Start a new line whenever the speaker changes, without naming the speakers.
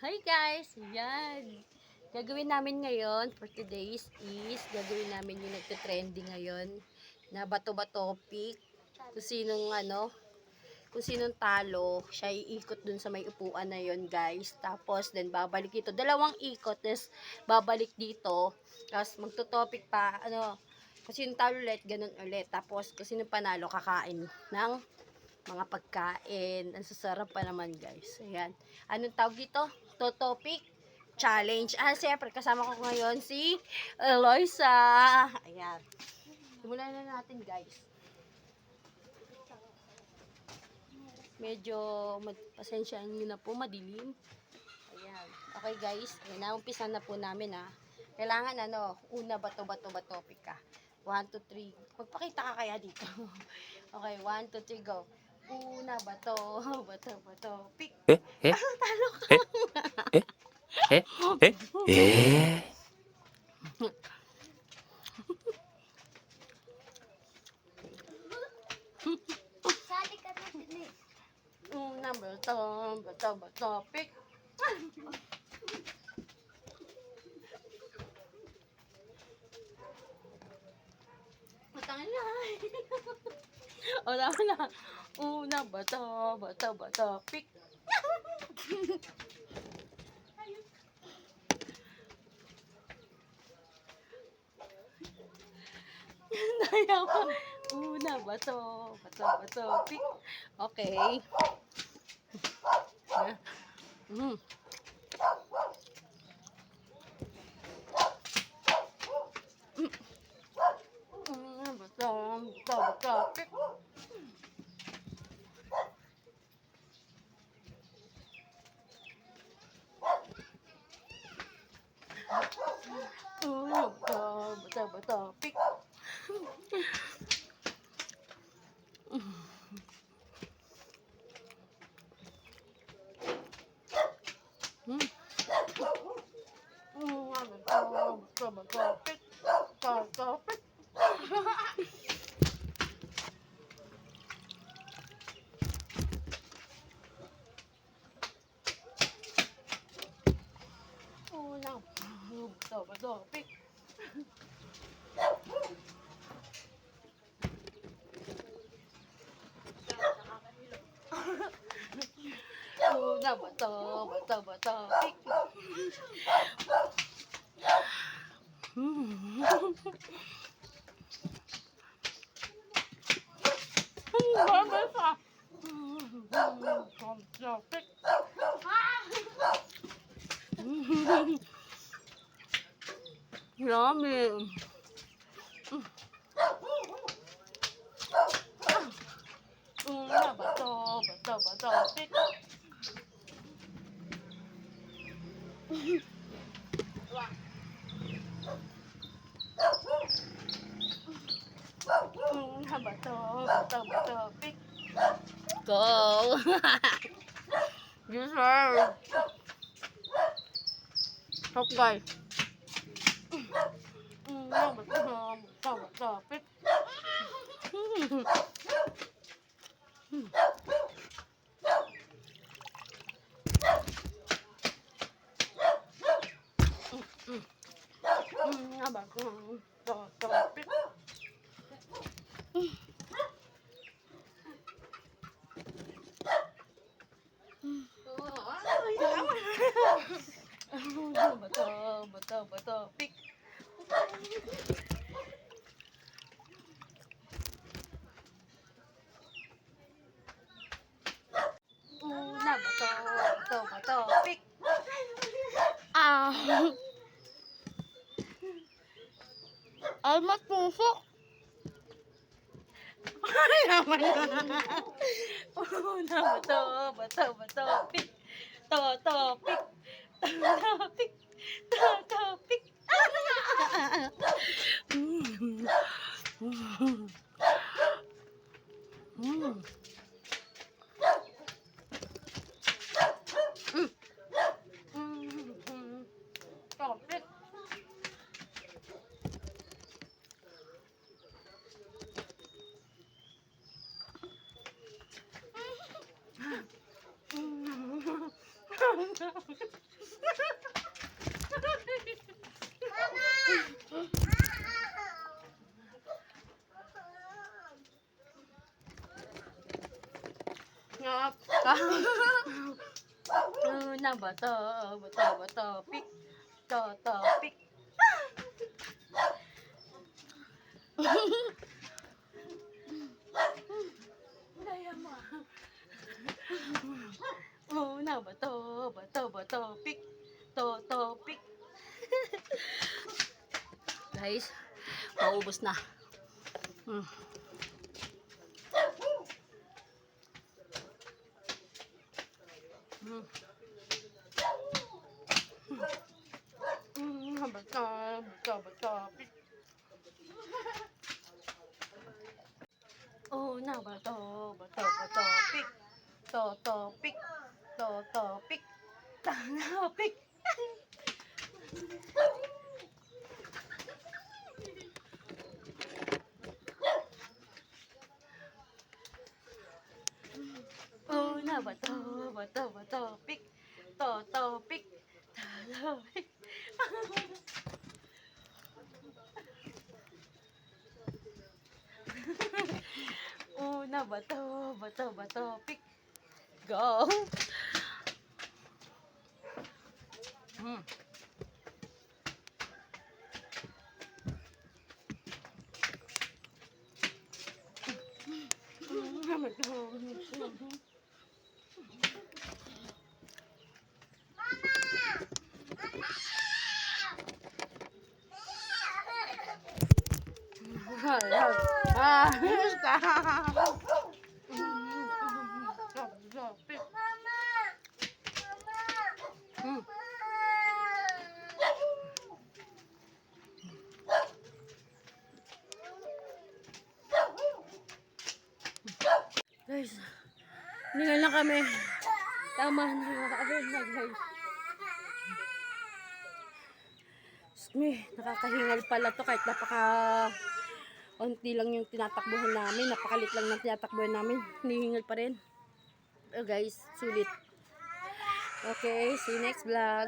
Hi guys! Yan. Gagawin namin ngayon for today's is gagawin namin yung nagte-trending ngayon na bato-bato pick. Kung sinong kung sinong talo, siya iikot dun sa may upuan na yon guys. Tapos then babalik dito. Dalawang ikot, tapos babalik dito. Tapos magto-topic pa, kung sinong talo ulit, ganun ulit. Tapos kung sinong panalo, kakain ng mga pagkain. Ang sasarap pa naman guys. Ayan. Anong tawag dito? Topic challenge. Siyempre kasama ko ngayon si Eloisa. Ayan. Simulan na natin guys. Medyo pasensya nyo na po, madilim. Ayan. Okay guys. Ayan, naumpisa na po namin Kailangan una bato-bato topic ka. 1, 2, 3. Magpakita ka kaya dito. Okay, 1, 2, 3, go. Una bato, bato, pick. Talo ka.
Sali ka na din eh.
Una bato, pick. Matangin na. O, tama na. Una bato, pick. Daya ko. Una bato, pick. Okay. Mm. Bato, pick. Bato, pick. Bato, pick. Bato, pick. Una bato, pick. Mama sa. Bato, pick. Yummy. Una bato, pick. Una bato, pick. Go. You serve. Stop guys. Una bato, pick. Una bato, pick. Bato, pick. Una bato, pick.
Ay, matusok.
Ay, naman na. Una bato, pick. Pick. Pick. Ngap ka. Na bato, bato, bato, pik. To, pik. Daya mo. Na bato, bato, bato, pik. To, pik. Guys, paubos na. Hmm. Bato, bato, bato, pik. Na bato, bato, bato, pik. To, pik. To, pik. Na, pik. Na bato, bato, bato, pik. To, pik. To, pik. Na bato, bato, bato, pik. Go. Guys, hingal na kami. Tama na, nakakahingal na guys. Nakakahingal pala to kahit onti lang yung tinatakbuhan namin. Napakalit lang ng tinatakbuhan namin. Hinihingal pa rin. Guys, sulit. Okay, see you next vlog.